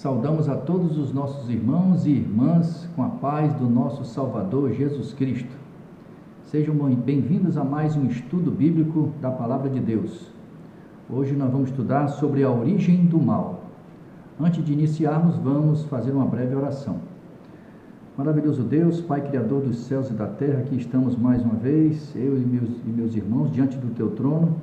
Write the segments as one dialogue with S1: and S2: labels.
S1: Saudamos a todos os nossos irmãos e irmãs com a paz do nosso Salvador Jesus Cristo. Sejam bem-vindos a mais um estudo bíblico da Palavra de Deus. Hoje nós vamos estudar sobre a origem do mal. Antes de iniciarmos, vamos fazer uma breve oração. Maravilhoso Deus, Pai Criador dos céus e da terra, aqui estamos mais uma vez, eu e meus irmãos, diante do Teu trono,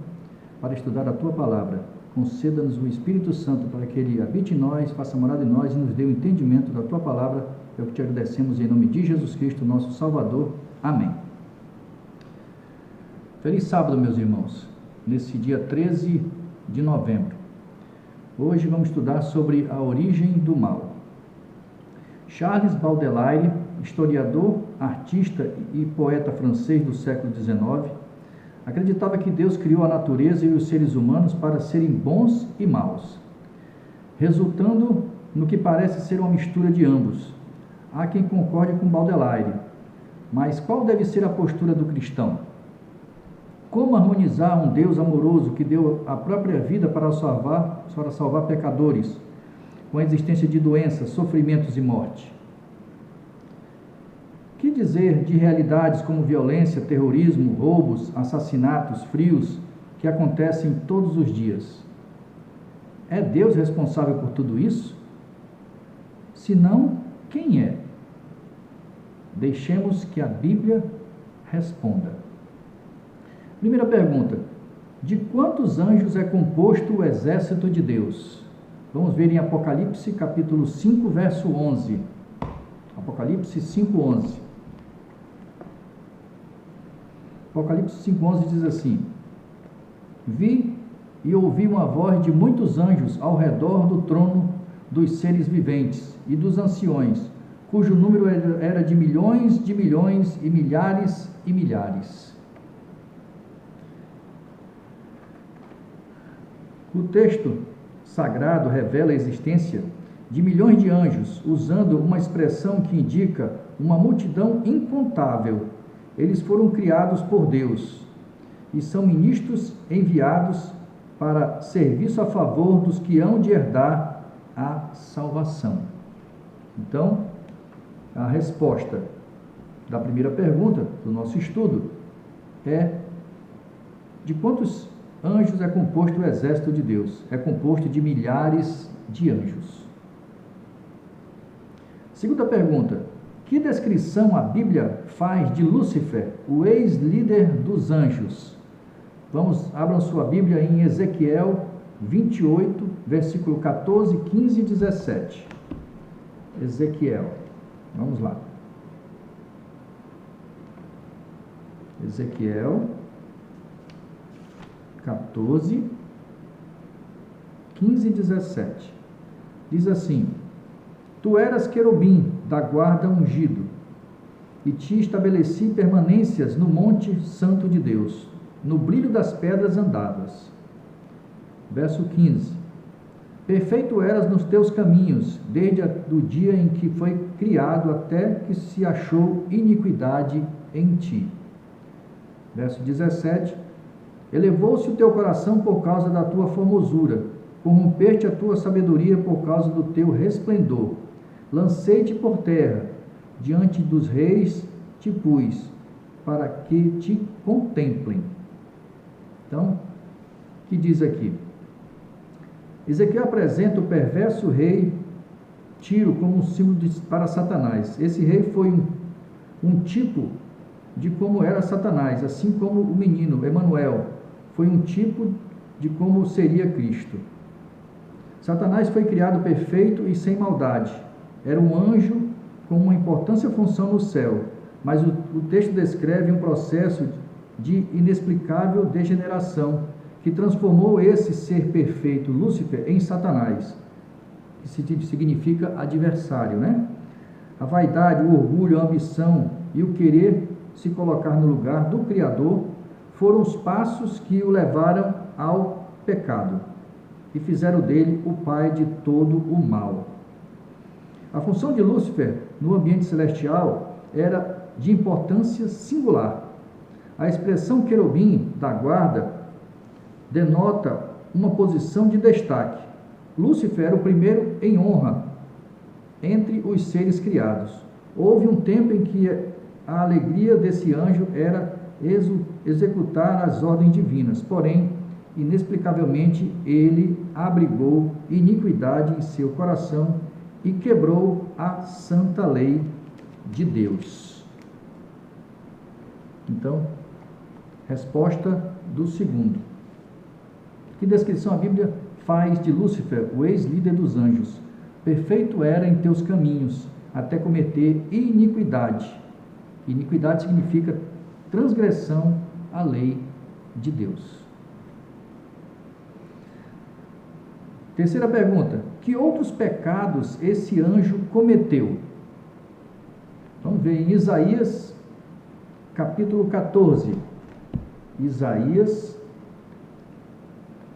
S1: para estudar a Tua Palavra. Conceda-nos o Espírito Santo para que Ele habite em nós, faça morada em nós e nos dê o entendimento da Tua Palavra. É o que te agradecemos em nome de Jesus Cristo, nosso Salvador. Amém. Feliz sábado, meus irmãos, nesse dia 13 de novembro. Hoje vamos estudar sobre a origem do mal. Charles Baudelaire, historiador, artista e poeta francês do século XIX, acreditava que Deus criou a natureza e os seres humanos para serem bons e maus, resultando no que parece ser uma mistura de ambos. Há quem concorde com Baudelaire, mas qual deve ser a postura do cristão? Como harmonizar um Deus amoroso que deu a própria vida para salvar pecadores, com a existência de doenças, sofrimentos e morte? Que dizer de realidades como violência, terrorismo, roubos, assassinatos frios que acontecem todos os dias? É Deus responsável por tudo isso? Se não, quem é? Deixemos que a Bíblia responda. Primeira pergunta: de quantos anjos é composto o exército de Deus? Vamos ver em Apocalipse capítulo 5, verso 11. Apocalipse 5, 11. Apocalipse 5,11 diz assim: Vi e ouvi uma voz de muitos anjos ao redor do trono dos seres viventes e dos anciões, cujo número era de milhões e milhares e milhares. O texto sagrado revela a existência de milhões de anjos, usando uma expressão que indica uma multidão incontável. Eles foram criados por Deus e são ministros enviados para serviço a favor dos que hão de herdar a salvação. Então, a resposta da primeira pergunta do nosso estudo é: de quantos anjos é composto o exército de Deus? É composto de milhares de anjos. Segunda pergunta: que descrição a Bíblia faz de Lúcifer, o ex-líder dos anjos? Abram sua Bíblia em Ezequiel 28, versículo 14, 15 e 17. Ezequiel, vamos lá. Ezequiel 14, 15 e 17. Diz assim: Tu eras querubim da guarda ungido, e te estabeleci permanências no monte santo de Deus, no brilho das pedras andavas. Verso 15: Perfeito eras nos teus caminhos, desde o dia em que foi criado até que se achou iniquidade em ti. Verso 17: Elevou-se o teu coração por causa da tua formosura, corrompeste a tua sabedoria por causa do teu resplendor. Lancei-te por terra, diante dos reis te pus, para que te contemplem. Então, o que diz aqui? Ezequiel apresenta o perverso rei Tiro como um símbolo para Satanás. Esse rei foi um tipo de como era Satanás, assim como o menino Emanuel foi um tipo de como seria Cristo. Satanás foi criado perfeito e sem maldade. Era um anjo com uma importante função no céu, mas o texto descreve um processo de inexplicável degeneração que transformou esse ser perfeito, Lúcifer, em Satanás, que significa adversário, né? A vaidade, o orgulho, a ambição e o querer se colocar no lugar do Criador foram os passos que o levaram ao pecado e fizeram dele o pai de todo o mal. A função de Lúcifer no ambiente celestial era de importância singular. A expressão querubim da guarda denota uma posição de destaque. Lúcifer era o primeiro em honra entre os seres criados. Houve um tempo em que a alegria desse anjo era executar as ordens divinas, porém, inexplicavelmente, ele abrigou iniquidade em seu coração e quebrou a santa lei de Deus. Então, resposta do segundo. Que descrição a Bíblia faz de Lúcifer, o ex-líder dos anjos? Perfeito era em teus caminhos, até cometer iniquidade. Iniquidade significa transgressão à lei de Deus. Terceira pergunta: que outros pecados esse anjo cometeu? Vamos ver em Isaías, capítulo 14. Isaías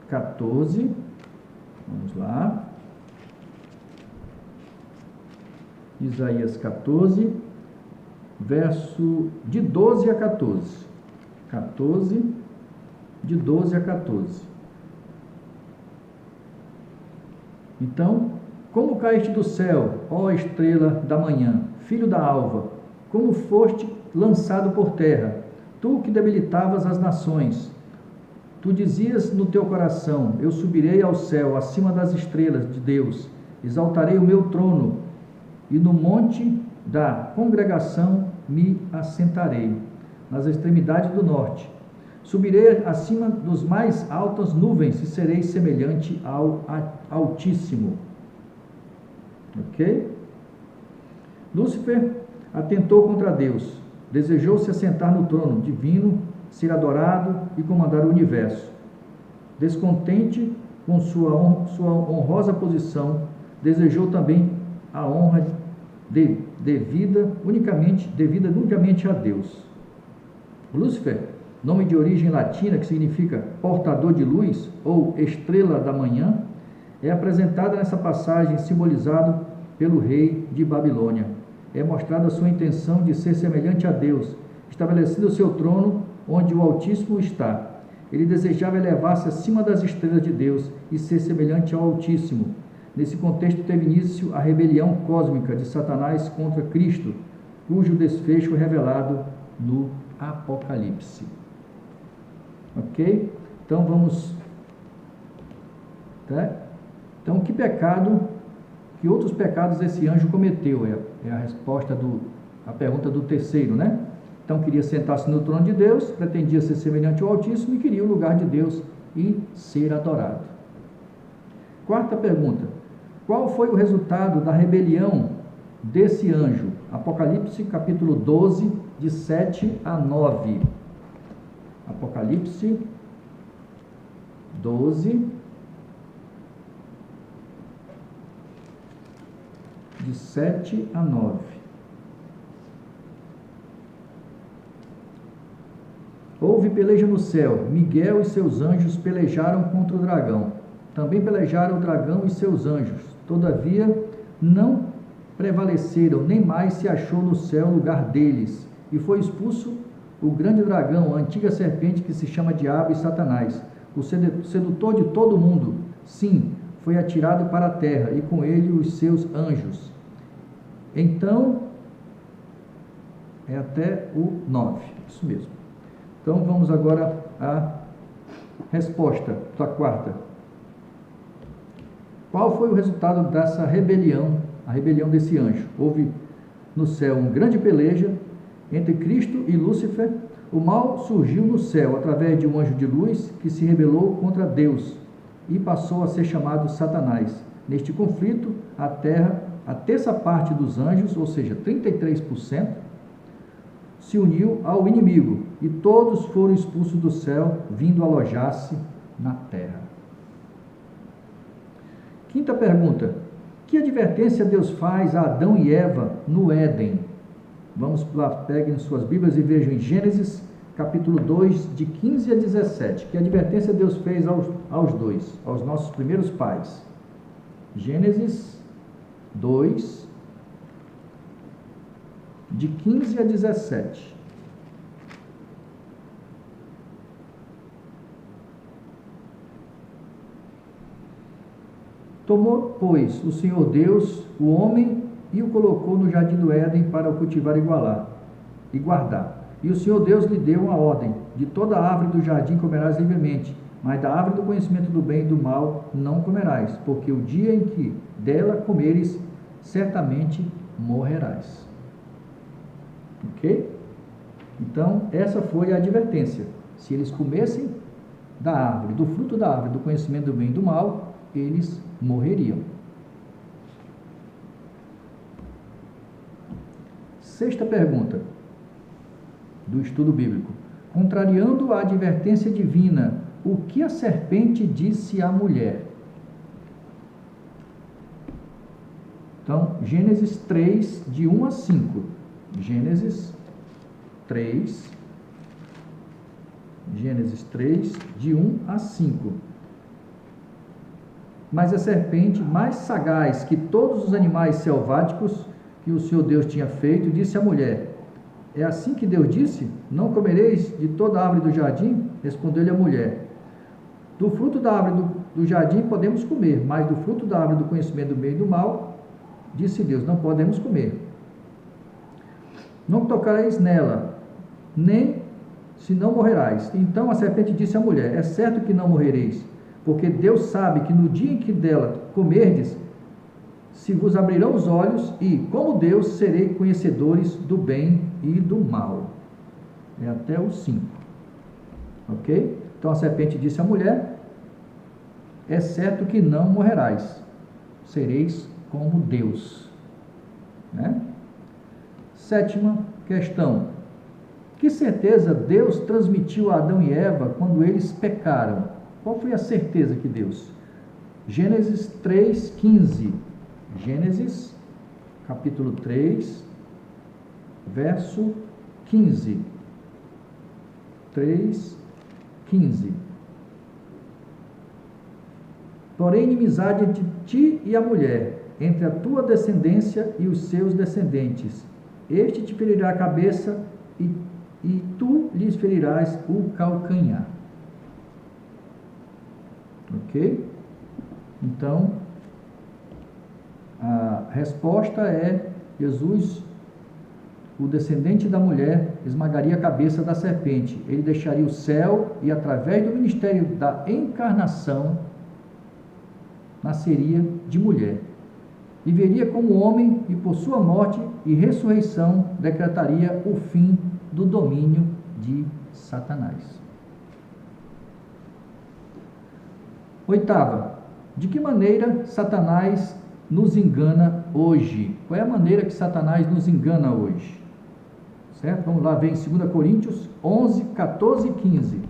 S1: 14, vamos lá. Isaías 14, verso de 12 a 14. 14, de 12 a 14. Então, como caíste do céu, ó estrela da manhã, filho da alva, como foste lançado por terra, tu que debilitavas as nações. Tu dizias no teu coração: eu subirei ao céu, acima das estrelas de Deus, exaltarei o meu trono, e no monte da congregação me assentarei, nas extremidades do norte. Subirei acima dos mais altas nuvens e serei semelhante ao Altíssimo. Ok? Lúcifer atentou contra Deus, desejou se assentar no trono divino, ser adorado e comandar o universo. Descontente com sua honrosa posição, desejou também a honra devida unicamente a Deus. Lúcifer, nome de origem latina que significa portador de luz ou estrela da manhã, é apresentada nessa passagem simbolizado pelo rei de Babilônia. É mostrada a sua intenção de ser semelhante a Deus, estabelecido o seu trono onde o Altíssimo está. Ele desejava elevar-se acima das estrelas de Deus e ser semelhante ao Altíssimo. Nesse contexto teve início a rebelião cósmica de Satanás contra Cristo, cujo desfecho é revelado no Apocalipse. Ok? Então vamos... Tá? Então, que outros pecados esse anjo cometeu? É a resposta a pergunta do terceiro, né? Então, queria sentar-se no trono de Deus, pretendia ser semelhante ao Altíssimo e queria o lugar de Deus e ser adorado. Quarta pergunta: qual foi o resultado da rebelião desse anjo? Apocalipse, capítulo 12, de 7 a 9. Apocalipse 12, de 7 a 9. Houve peleja no céu, Miguel e seus anjos pelejaram contra o dragão. Também pelejaram o dragão e seus anjos. Todavia, não prevaleceram, nem mais se achou no céu lugar deles. E foi expulso o grande dragão, a antiga serpente que se chama Diabo e Satanás, o sedutor de todo o mundo. Sim, foi atirado para a terra, e com ele os seus anjos. Então, é até o 9, isso mesmo. Então, vamos agora à resposta da quarta. Qual foi o resultado dessa rebelião, a rebelião desse anjo? Houve no céu uma grande peleja entre Cristo e Lúcifer. O mal surgiu no céu através de um anjo de luz que se rebelou contra Deus e passou a ser chamado Satanás. Neste conflito, a terra, a terça parte dos anjos, ou seja, 33%, se uniu ao inimigo, e todos foram expulsos do céu, vindo alojar-se na terra. Quinta pergunta: que advertência Deus faz a Adão e Eva no Éden? Vamos lá, peguem suas Bíblias e vejam em Gênesis, capítulo 2, de 15 a 17. Que advertência Deus fez aos dois, aos nossos primeiros pais? Gênesis 2, de 15 a 17. Tomou, pois, o Senhor Deus, o homem e o colocou no jardim do Éden para o cultivar e guardar. E o Senhor Deus lhe deu uma ordem: de toda árvore do jardim comerás livremente, mas da árvore do conhecimento do bem e do mal não comerás, porque o dia em que dela comeres, certamente morrerás. Ok? Então, essa foi a advertência. Se eles comessem da árvore, do fruto da árvore, do conhecimento do bem e do mal, eles morreriam. Sexta pergunta do estudo bíblico. Contrariando a advertência divina, o que a serpente disse à mulher? Então, Gênesis 3, de 1 a 5. Gênesis 3, de 1 a 5. Mas a serpente, mais sagaz que todos os animais selváticos que o Senhor Deus tinha feito, disse à mulher: é assim que Deus disse? Não comereis de toda a árvore do jardim? Respondeu-lhe a mulher: do fruto da árvore do jardim podemos comer, mas do fruto da árvore do conhecimento do bem e do mal, disse Deus, não podemos comer. Não tocareis nela, nem se não morrerás. Então a serpente disse à mulher: é certo que não morrereis, porque Deus sabe que no dia em que dela comerdes, se vos abrirão os olhos, e, como Deus, serei conhecedores do bem e do mal. É até o 5. Ok? Então a serpente disse à mulher: é certo que não morrerás, sereis como Deus. Né? Sétima questão. Que certeza Deus transmitiu a Adão e Eva quando eles pecaram? Qual foi a certeza que Deus? Gênesis 3:15. Gênesis, capítulo 3, verso 15. 3:15. Porém, inimizade entre ti e a mulher, entre a tua descendência e os seus descendentes. Este te ferirá a cabeça e tu lhes ferirás o calcanhar. Ok? Então, a resposta é: Jesus, o descendente da mulher, esmagaria a cabeça da serpente. Ele deixaria o céu e, através do ministério da encarnação, nasceria de mulher. Viveria como homem e, por sua morte e ressurreição, decretaria o fim do domínio de Satanás. Oitava. De que maneira Satanás nos engana hoje? Qual é a maneira que Satanás nos engana hoje? Certo? Vamos lá, vem em 2 Coríntios 11, 14 e 15.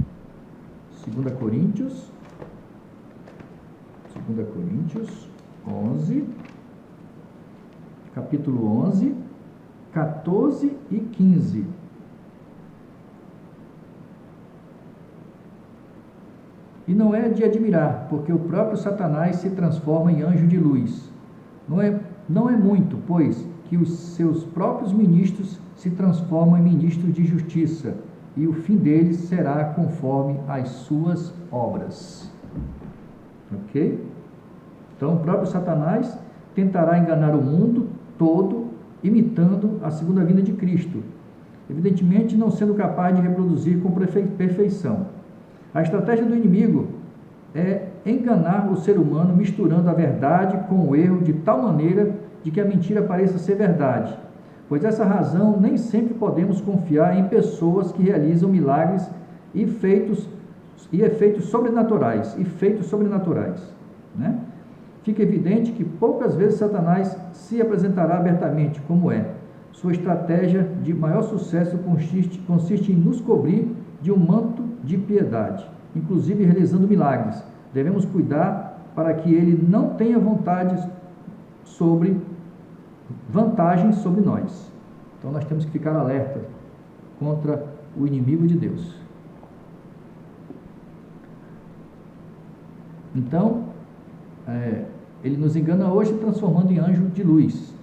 S1: 2 Coríntios 11, capítulo 11, 14 e 15. E não é de admirar, porque o próprio Satanás se transforma em anjo de luz. Não é muito, pois, que os seus próprios ministros se transformam em ministros de justiça, e o fim deles será conforme as suas obras. Ok? Então, o próprio Satanás tentará enganar o mundo todo, imitando a segunda vinda de Cristo, evidentemente não sendo capaz de reproduzir com perfeição. A estratégia do inimigo é enganar o ser humano, misturando a verdade com o erro de tal maneira de que a mentira pareça ser verdade. Pois essa razão nem sempre podemos confiar em pessoas que realizam milagres e efeitos sobrenaturais, né? Fica evidente que poucas vezes Satanás se apresentará abertamente como é. Sua estratégia de maior sucesso consiste em nos cobrir de um manto de piedade, inclusive realizando milagres. Devemos cuidar para que ele não tenha vantagens sobre nós. Então nós temos que ficar alerta contra o inimigo de Deus. Então, ele nos engana hoje transformando em anjo de luz,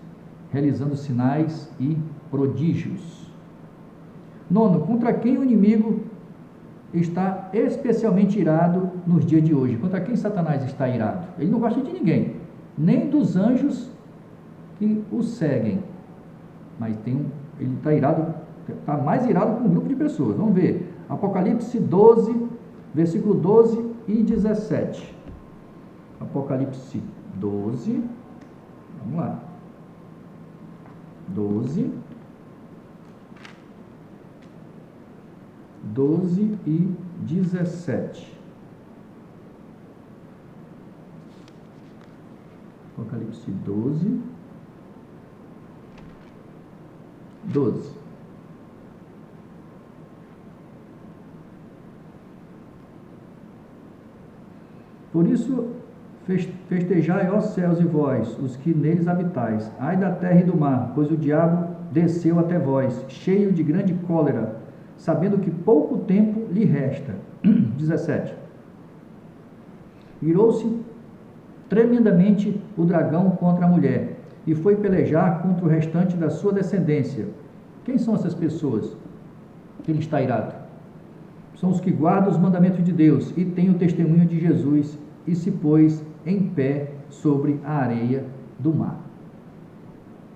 S1: realizando sinais e prodígios. Nono, contra quem o inimigo está especialmente irado nos dias de hoje? Contra quem Satanás está irado? Ele não gosta de ninguém, nem dos anjos que o seguem. Mas ele está irado, está mais irado com um grupo de pessoas. Vamos ver. Apocalipse 12, versículo 12 e 17. Apocalipse 12, vamos lá. 12 e 17. Apocalipse 12. Por isso, festejai, ó céus e vós, os que neles habitais. Ai da terra e do mar, pois o diabo desceu até vós, cheio de grande cólera, sabendo que pouco tempo lhe resta. 17. Irou-se tremendamente o dragão contra a mulher, e foi pelejar contra o restante da sua descendência. Quem são essas pessoas que ele está irado? São os que guardam os mandamentos de Deus e têm o testemunho de Jesus, e se pôs em pé sobre a areia do mar.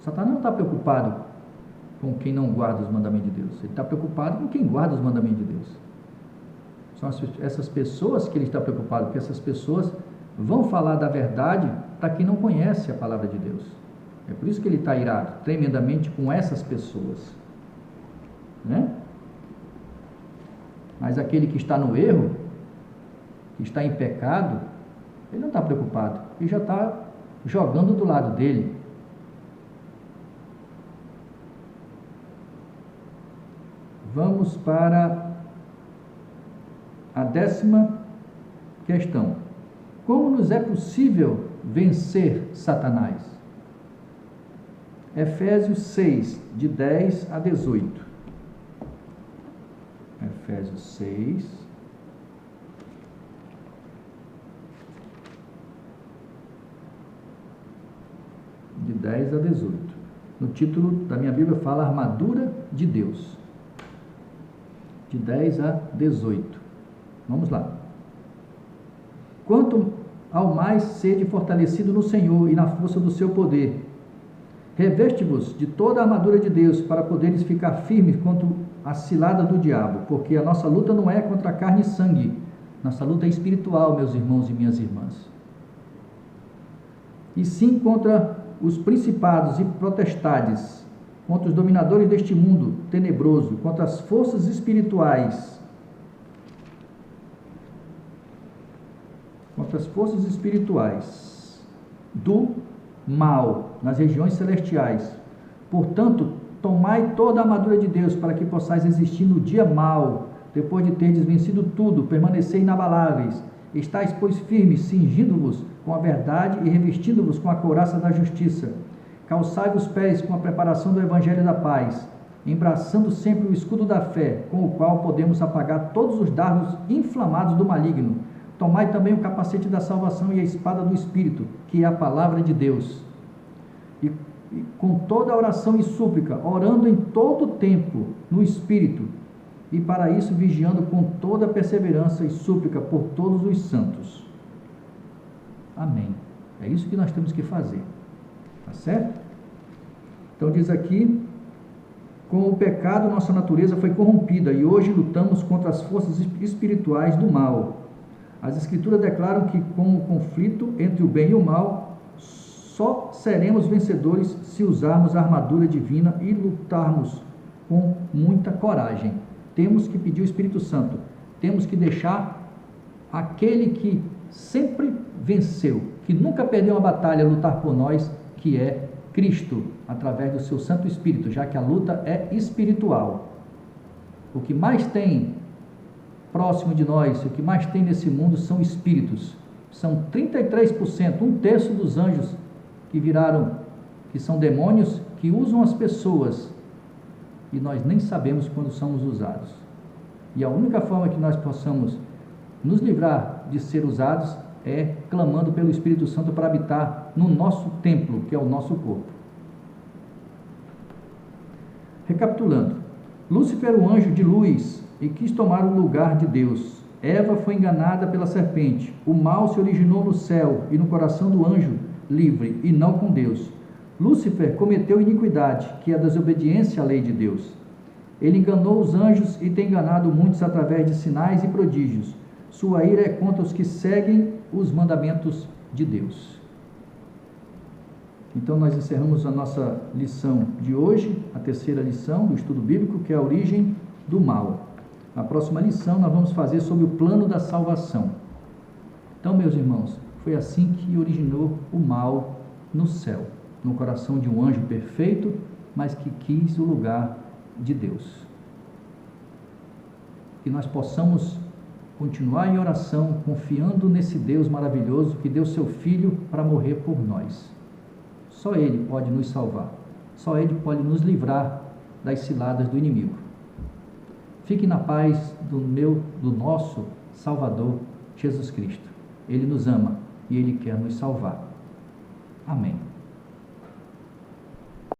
S1: Satanás não está preocupado com quem não guarda os mandamentos de Deus, ele está preocupado com quem guarda os mandamentos de Deus. São essas pessoas que ele está preocupado, porque essas pessoas vão falar da verdade para quem não conhece a palavra de Deus. É por isso que ele está irado tremendamente com essas pessoas, né? Mas aquele que está no erro, que está em pecado, ele não está preocupado, ele já está jogando do lado dele. Vamos para a 10ª questão. Como nos é possível vencer Satanás? Efésios 6, de 10 a 18. Efésios 6, de 10 a 18. No título da minha Bíblia fala Armadura de Deus. De 10 a 18. Vamos lá. Quanto ao mais sede fortalecido no Senhor e na força do seu poder, reveste-vos de toda a armadura de Deus, para poderes ficar firmes contra a cilada do diabo, porque a nossa luta não é contra carne e sangue, nossa luta é espiritual, meus irmãos e minhas irmãs, e sim contra os principados e potestades, contra os dominadores deste mundo tenebroso, contra as forças espirituais, do mal nas regiões celestiais. Portanto, tomai toda a armadura de Deus, para que possais resistir no dia mau, depois de terdes vencido tudo, permanecer inabaláveis. Estais, pois, firmes, cingindo-vos com a verdade e revestindo-vos com a couraça da justiça. Calçai os pés com a preparação do evangelho da paz, embraçando sempre o escudo da fé, com o qual podemos apagar todos os dardos inflamados do maligno. Tomai também o capacete da salvação e a espada do Espírito, que é a palavra de Deus. E com toda a oração e súplica, orando em todo o tempo no Espírito, e para isso vigiando com toda a perseverança e súplica por todos os santos. Amém. É isso que nós temos que fazer. Tá certo? Então diz aqui: com o pecado nossa natureza foi corrompida e hoje lutamos contra as forças espirituais do mal. As Escrituras declaram que com o conflito entre o bem e o mal, só seremos vencedores se usarmos a armadura divina e lutarmos com muita coragem. Temos que pedir o Espírito Santo, temos que deixar aquele que sempre venceu, que nunca perdeu uma batalha, lutar por nós, que é Cristo, através do seu Santo Espírito, já que a luta é espiritual. O que mais tem próximo de nós, o que mais tem nesse mundo são espíritos. São 33%, 1/3 dos anjos que são demônios, que usam as pessoas, e nós nem sabemos quando somos usados. E a única forma que nós possamos nos livrar de ser usados é clamando pelo Espírito Santo para habitar no nosso templo, que é o nosso corpo. Recapitulando: Lúcifer, o anjo de luz, e quis tomar o lugar de Deus. Eva foi enganada pela serpente. O mal se originou no céu e no coração do anjo livre, e não com Deus. Lúcifer cometeu iniquidade, que é a desobediência à lei de Deus. Ele enganou os anjos e tem enganado muitos através de sinais e prodígios. Sua ira é contra os que seguem os mandamentos de Deus. Então nós encerramos a nossa lição de hoje, a terceira lição do estudo bíblico, que é a origem do mal. Na próxima lição nós vamos fazer sobre o plano da salvação. Então, meus irmãos, foi assim que originou o mal no céu, no coração de um anjo perfeito, mas que quis o lugar de Deus. Que nós possamos continuar em oração, confiando nesse Deus maravilhoso que deu seu Filho para morrer por nós. Só Ele pode nos salvar. Só Ele pode nos livrar das ciladas do inimigo. Fique na paz do nosso Salvador, Jesus Cristo. Ele nos ama e Ele quer nos salvar. Amém.